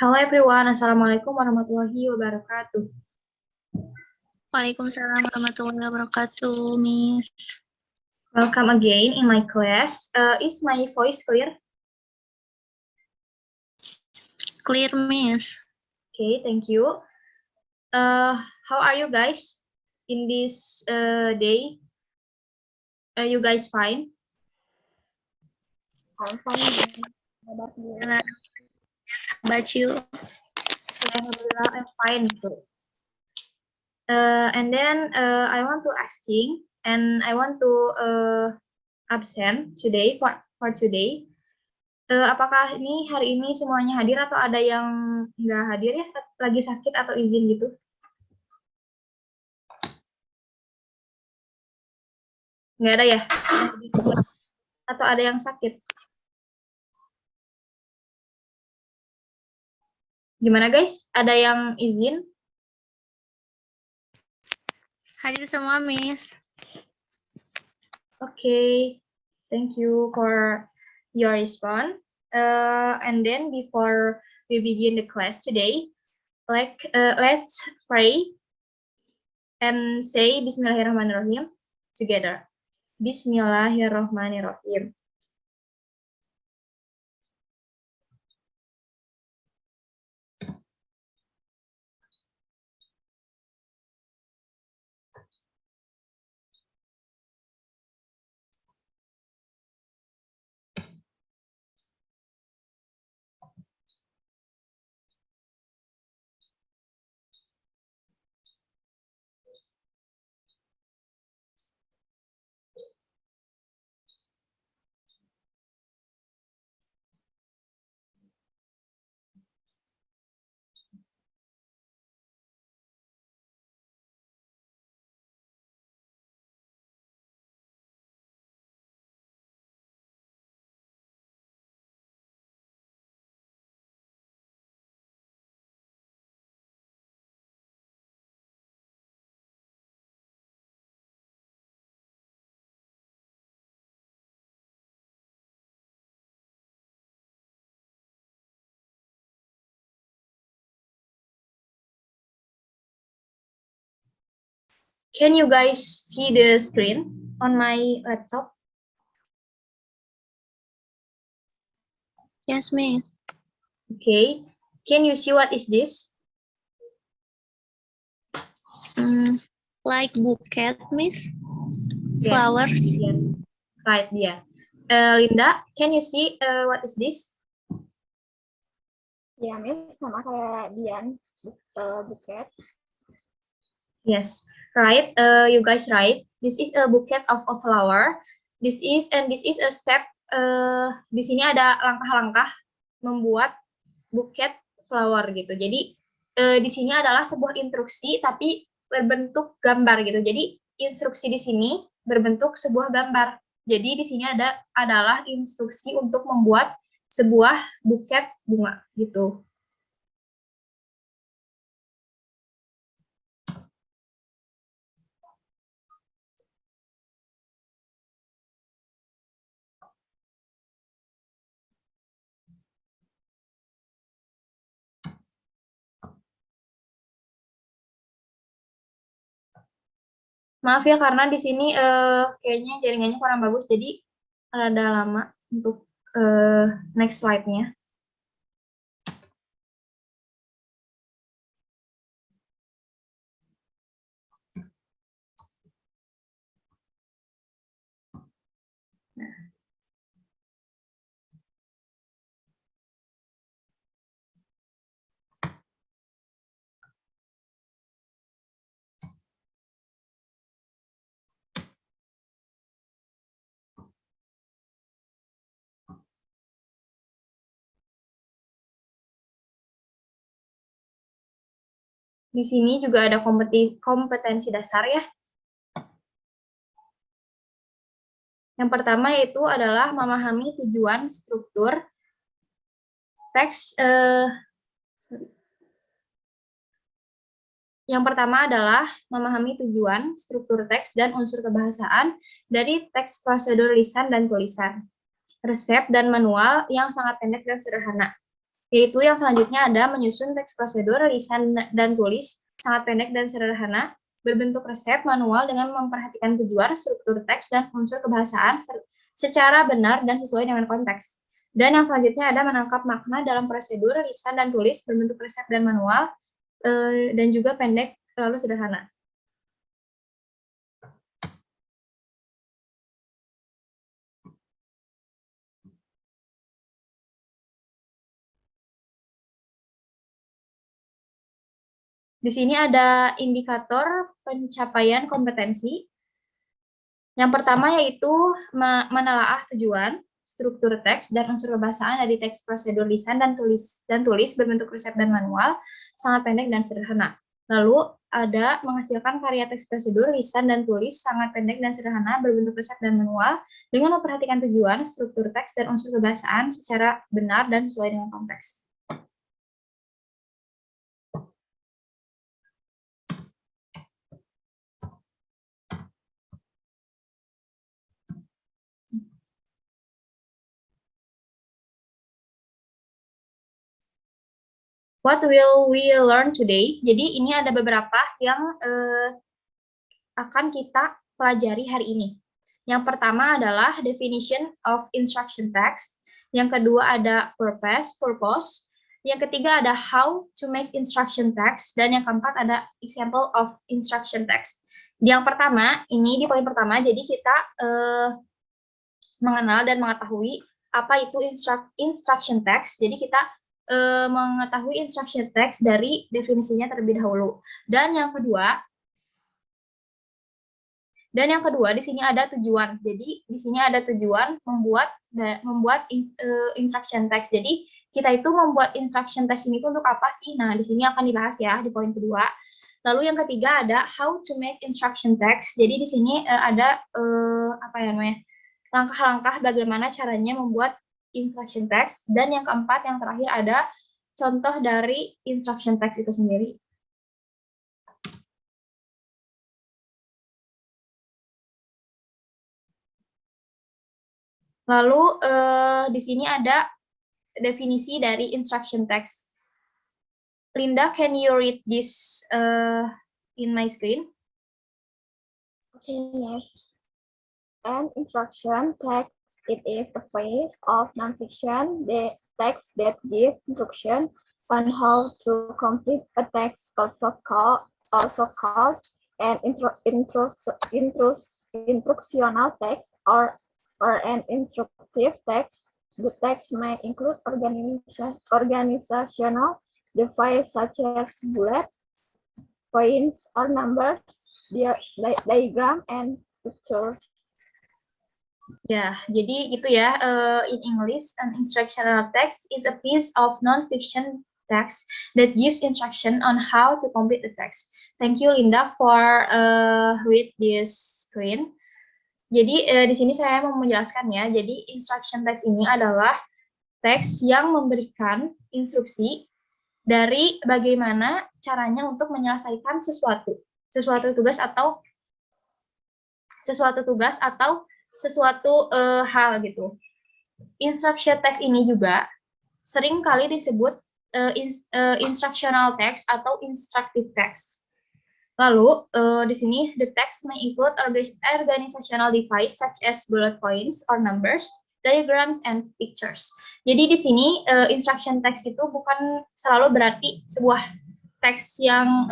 Hello everyone, Assalamualaikum warahmatullahi wabarakatuh. Waalaikumsalam warahmatullahi wabarakatuh, Miss. Welcome again in my class. Is my voice clear? Clear, Miss. Okay, thank you. How are you guys in this day? Are you guys fine? I'm fine. About you? Alhamdulillah, I'm fine too. And then I want to asking, and I want to absent today for today. Apakah ini hari ini semuanya hadir atau ada yang nggak hadir ya, lagi sakit atau izin gitu? Nggak ada ya? Atau ada yang sakit? Gimana guys? Ada yang izin? Hadir semua, Miss. Okay, thank you for your response. And then before we begin the class today, let's pray and say Bismillahirrahmanirrahim together. Bismillahirrahmanirrahim. Can you guys see the screen on my laptop? Yes, Miss. Okay. Can you see what is this? Like bouquet, Miss? Yes. Flowers? Yeah. Right, yeah. Linda, can you see what is this? Ya, Miss, sama kayak Dian, buket. Yes, right. You guys right. This is a bouquet of a flower. This is a step. Di sini ada langkah-langkah membuat buket flower gitu. Jadi di sini adalah sebuah instruksi tapi berbentuk gambar gitu. Jadi instruksi di sini berbentuk sebuah gambar. Jadi di sini adalah instruksi untuk membuat sebuah buket bunga gitu. Maaf ya karena di sini kayaknya jaringannya kurang bagus, jadi rada lama untuk next slide-nya. Di sini juga ada kompetensi dasar ya. Yang pertama yaitu adalah memahami tujuan struktur teks. Yang pertama adalah memahami tujuan, struktur teks, dan unsur kebahasaan dari teks prosedur lisan dan tulisan, resep dan manual yang sangat pendek dan sederhana. Yaitu yang selanjutnya ada menyusun teks prosedur, lisan dan tulis, sangat pendek dan sederhana, berbentuk resep manual dengan memperhatikan tujuan, struktur teks, dan unsur kebahasaan secara benar dan sesuai dengan konteks. Dan yang selanjutnya ada menangkap makna dalam prosedur, lisan, dan tulis, berbentuk resep dan manual, dan juga pendek, lalu sederhana. Di sini ada indikator pencapaian kompetensi. Yang pertama yaitu menelaah tujuan, struktur teks, dan unsur kebahasaan dari teks prosedur lisan dan tulis berbentuk resep dan manual, sangat pendek dan sederhana. Lalu ada menghasilkan karya teks prosedur lisan dan tulis sangat pendek dan sederhana berbentuk resep dan manual dengan memperhatikan tujuan, struktur teks, dan unsur kebahasaan secara benar dan sesuai dengan konteks. What will we learn today? Jadi ini ada beberapa yang akan kita pelajari hari ini. Yang pertama adalah definition of instruction text. Yang kedua ada purpose. Yang ketiga ada how to make instruction text. Dan yang keempat ada example of instruction text. Yang pertama, ini di poin pertama, jadi kita mengenal dan mengetahui apa itu instruction text. Jadi kita mengetahui instruction text dari definisinya terlebih dahulu. Dan yang kedua di sini ada tujuan. Jadi di sini ada tujuan membuat instruction text. Jadi kita itu membuat instruction text ini untuk apa sih? Nah, di sini akan dibahas ya di poin kedua. Lalu yang ketiga ada how to make instruction text. Jadi di sini ada apa ya namanya? Langkah-langkah bagaimana caranya membuat instruction text, dan yang keempat, yang terakhir ada contoh dari instruction text itu sendiri. Lalu di sini ada definisi dari instruction text. Linda, can you read this in my screen? Okay, yes. An instruction text, it is a piece of nonfiction, the text that gives instruction on how to complete a text, also called an instructional text or an instructive text. The text may include organizational devices such as bullet points or numbers, diagram, and picture. Ya, jadi gitu ya. In English, an instructional text is a piece of non-fiction text that gives instruction on how to complete the text. Thank you, Linda, for read this screen. Jadi di sini saya mau menjelaskan ya. Jadi instruction text ini adalah teks yang memberikan instruksi dari bagaimana caranya untuk menyelesaikan sesuatu tugas atau sesuatu hal gitu. Instruction text ini juga sering kali disebut instructional text atau instructive text. Lalu di sini the text may include organizational device such as bullet points or numbers, diagrams, and pictures. Jadi di sini instruction text itu bukan selalu berarti sebuah teks yang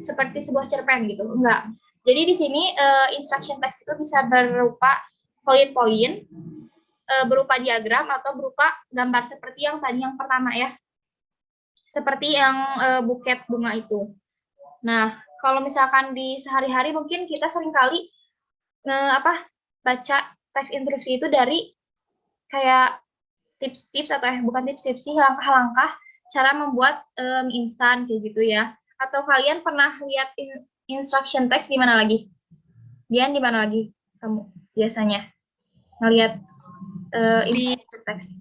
seperti sebuah cerpen gitu, enggak. Jadi di sini instruction text itu bisa berupa poin-poin, berupa diagram, atau berupa gambar seperti yang tadi yang pertama ya. Seperti yang buket bunga itu. Nah, kalau misalkan di sehari-hari mungkin kita seringkali baca teks instruksi itu dari kayak tips-tips atau bukan tips-tips sih, langkah-langkah cara membuat mie instan kayak gitu ya. Atau kalian pernah lihat instruction text di mana lagi? Dian, di mana lagi kamu biasanya ngelihat instruction text?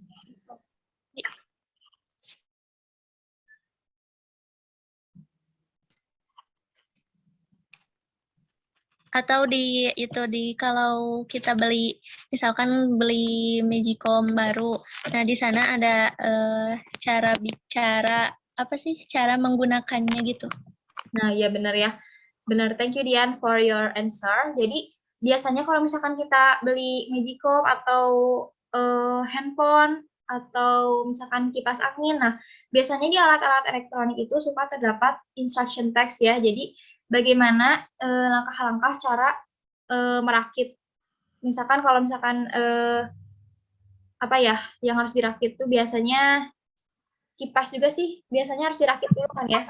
Atau di kalau kita beli, misalkan beli Magicom baru, nah di sana ada cara bicara apa sih cara menggunakannya gitu. Nah, iya benar ya. Benar, thank you Dian for your answer. Jadi, biasanya kalau misalkan kita beli Magicom atau handphone atau misalkan kipas angin, nah biasanya di alat-alat elektronik itu suka terdapat instruction text ya. Jadi, bagaimana langkah-langkah cara merakit. Misalkan kalau misalkan apa ya yang harus dirakit tuh biasanya kipas juga sih biasanya harus dirakit dulu kan ya.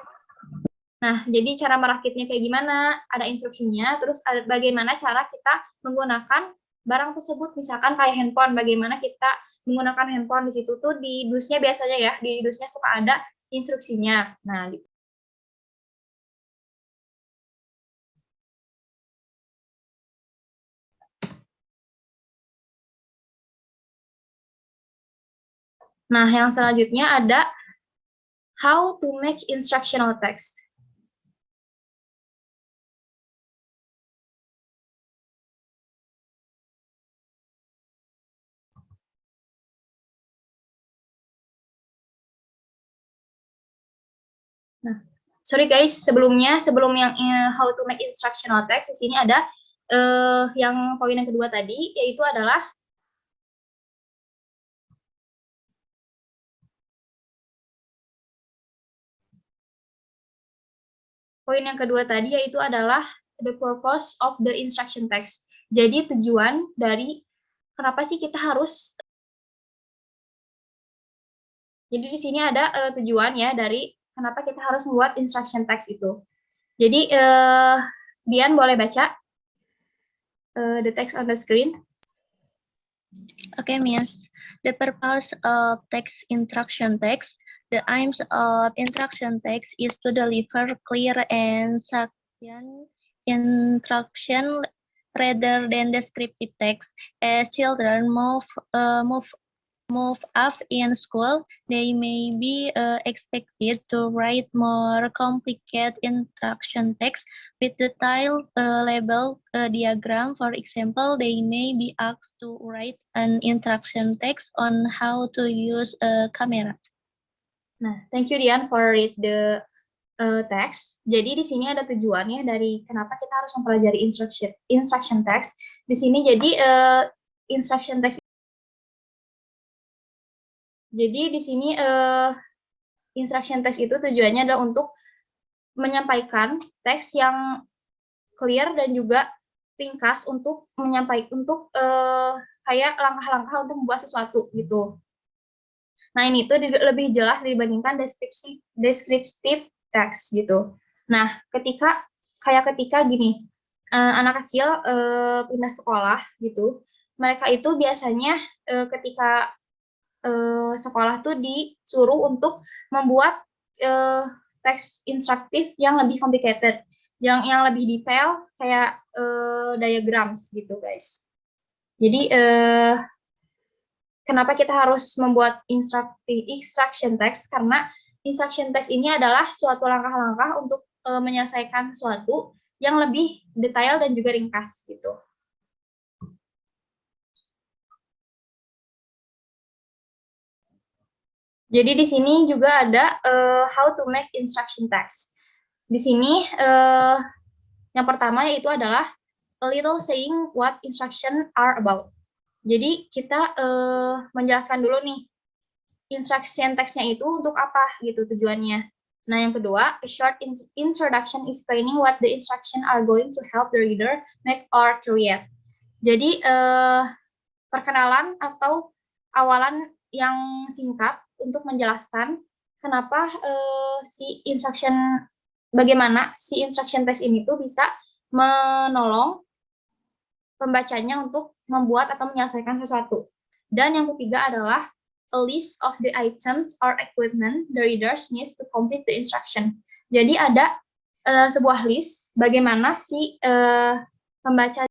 Nah, jadi cara merakitnya kayak gimana? Ada instruksinya, terus ada bagaimana cara kita menggunakan barang tersebut, misalkan kayak handphone, bagaimana kita menggunakan handphone di situ tuh di dusnya biasanya ya, di dusnya suka ada instruksinya. Nah, gitu. Nah, yang selanjutnya ada how to make instructional text. Nah, sorry guys, sebelum yang how to make instructional text, di sini ada yang poin yang kedua tadi, yaitu adalah poin yang kedua tadi yaitu adalah the purpose of the instruction text. Jadi tujuan dari kenapa sih kita harus. Jadi di sini ada tujuan ya dari kenapa kita harus membuat instruction text itu. Jadi Dian boleh baca the text on the screen. Okay, Miss. The purpose of text instruction text. The aims of instruction text is to deliver clear and succinct instruction rather than descriptive text. As children move up in school, they may be expected to write more complicated instruction text with detailed label diagram. For example, they may be asked to write an instruction text on how to use a camera. Nah, thank you Dian for read the text. Jadi di sini ada tujuannya dari kenapa kita harus mempelajari instruction text. Di sini jadi instruction text. Jadi di sini instruction text itu tujuannya adalah untuk menyampaikan teks yang clear dan juga ringkas untuk menyampaikan kayak langkah-langkah untuk membuat sesuatu gitu. Nah, ini tuh lebih jelas dibandingkan deskriptif teks gitu. Nah, ketika gini, anak kecil pindah sekolah gitu, mereka itu biasanya ketika sekolah tuh disuruh untuk membuat teks instruktif yang lebih complicated, yang lebih detail kayak diagrams gitu guys. Jadi kenapa kita harus membuat instruction text? Karena instruction text ini adalah suatu langkah-langkah untuk menyelesaikan sesuatu yang lebih detail dan juga ringkas gitu. Jadi di sini juga ada how to make instruction text. Di sini yang pertama yaitu adalah a little saying what instruction are about. Jadi kita menjelaskan dulu nih instruction text-nya itu untuk apa gitu tujuannya. Nah yang kedua, a short introduction explaining what the instruction are going to help the reader make or create. Jadi perkenalan atau awalan yang singkat untuk menjelaskan kenapa bagaimana si instruction text ini tuh bisa menolong pembacanya untuk membuat atau menyelesaikan sesuatu. Dan yang ketiga adalah a list of the items or equipment the readers needs to complete the instruction. Jadi ada sebuah list bagaimana si pembaca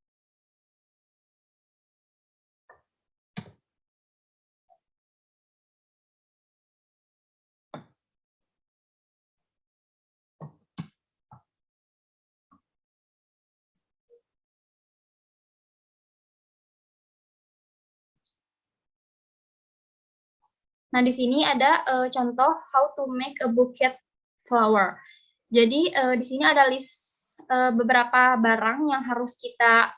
Nah, di sini ada contoh how to make a bouquet flower. Jadi di sini ada list beberapa barang yang harus kita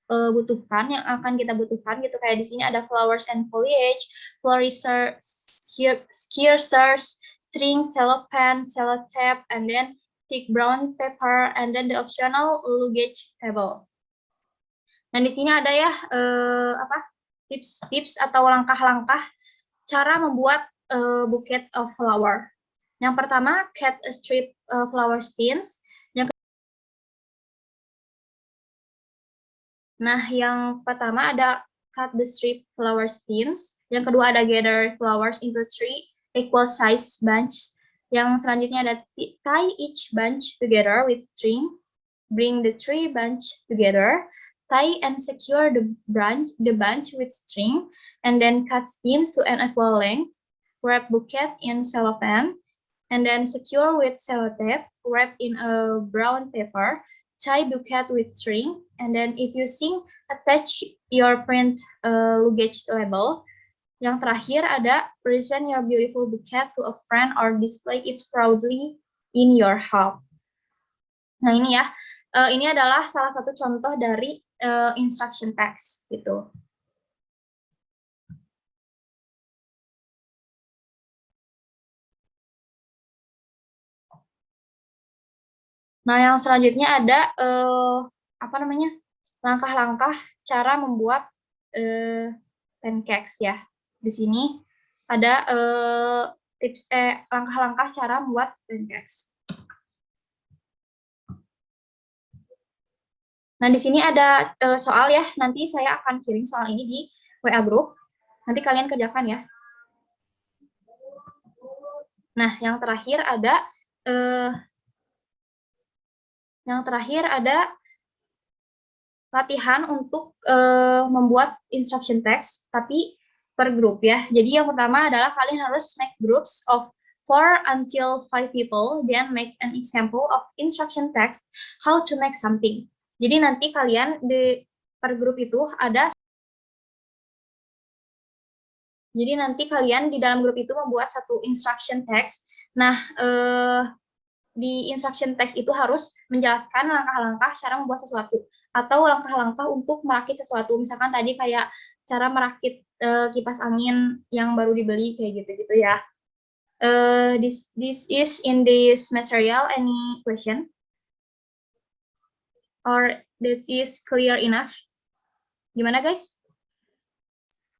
butuhkan, yang akan kita butuhkan gitu. Kayak di sini ada flowers and foliage, floristers, skirters, string, cellophane, cellotape, and then thick brown paper, and then the optional luggage table. Dan di sini ada ya tips-tips atau langkah-langkah cara membuat bouquet of flower. Yang pertama, cut a strip flower stems. Yang pertama ada cut the strip flower stems. Yang kedua ada gather flowers into 3 equal size bunch. Yang selanjutnya ada tie each bunch together with string. Bring the 3 bunch together. Tie and secure the bunch with string, and then cut stems to an equal length. Wrap bouquet in cellophane, and then secure with sellotape. Wrap in a brown paper. Tie bouquet with string, and then if using, attach your print luggage label. Yang terakhir ada present your beautiful bouquet to a friend or display it proudly in your home. Nah ini ya, ini adalah salah satu contoh dari instruction text gitu. Nah yang selanjutnya ada langkah-langkah cara membuat pancakes ya. Di sini ada langkah-langkah cara membuat pancakes. Nah, di sini ada soal ya. Nanti saya akan kirim soal ini di WA group. Nanti kalian kerjakan ya. Nah, yang terakhir ada latihan untuk membuat instruction text, tapi per grup ya. Jadi yang pertama adalah kalian harus make groups of 4 until 5 people, then make an example of instruction text, how to make something. Jadi nanti kalian per grup itu ada. Jadi nanti kalian di dalam grup itu membuat satu instruction text. Nah, di instruction text itu harus menjelaskan langkah-langkah cara membuat sesuatu atau langkah-langkah untuk merakit sesuatu. Misalkan tadi kayak cara merakit kipas angin yang baru dibeli kayak gitu-gitu ya. This is in this material. Any question? Or that is clear enough? Gimana guys?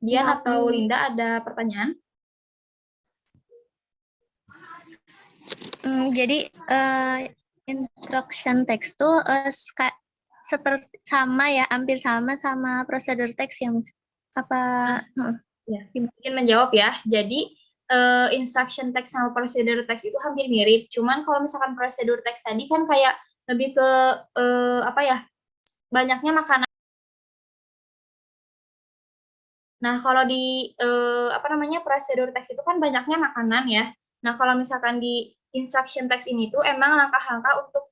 Dian atau Linda ada pertanyaan? Jadi instruction text tuh seperti sama ya, hampir sama prosedur teks ya, Miss? Apa? Ya, mungkin menjawab ya. Jadi instruction text sama prosedur teks itu hampir mirip. Cuman kalau misalkan prosedur teks tadi kan kayak lebih ke banyaknya makanan. Nah, kalau di prosedur teks itu kan banyaknya makanan ya. Nah, kalau misalkan di instruction text ini tuh emang langkah-langkah untuk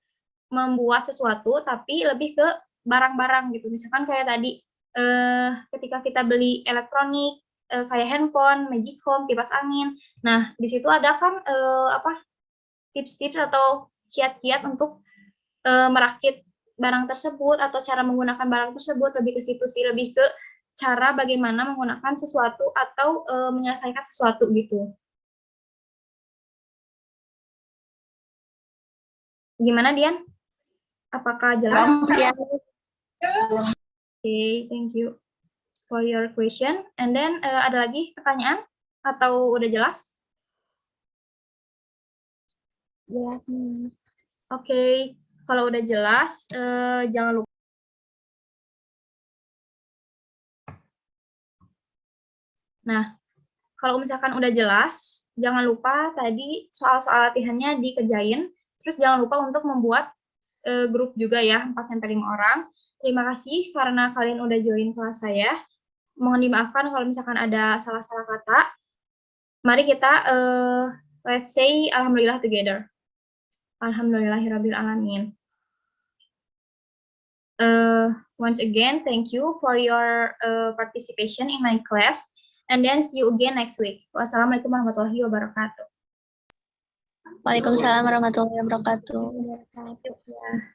membuat sesuatu tapi lebih ke barang-barang gitu. Misalkan kayak tadi ketika kita beli elektronik kayak handphone, magic home, kipas angin. Nah, di situ ada kan tips-tips atau kiat-kiat untuk merakit barang tersebut atau cara menggunakan barang tersebut, lebih ke situ sih, lebih ke cara bagaimana menggunakan sesuatu atau menyelesaikan sesuatu gitu. Gimana Dian? Apakah jelas? Ya. Okay, thank you for your question. And then ada lagi pertanyaan atau udah jelas? Yes, Miss. Oke, kalau udah jelas jangan lupa. Nah, kalau misalkan udah jelas, jangan lupa tadi soal-soal latihannya dikerjain. Terus jangan lupa untuk membuat grup juga ya, 4-5 orang. Terima kasih karena kalian udah join kelas saya. Mohon dimaafkan kalau misalkan ada salah-salah kata. Mari kita let's say alhamdulillah together. Alhamdulillahirabbil alamin. Once again, thank you for your participation in my class. And then see you again next week. Wassalamualaikum warahmatullahi wabarakatuh. Waalaikumsalam warahmatullahi wabarakatuh. Wabarakatuh.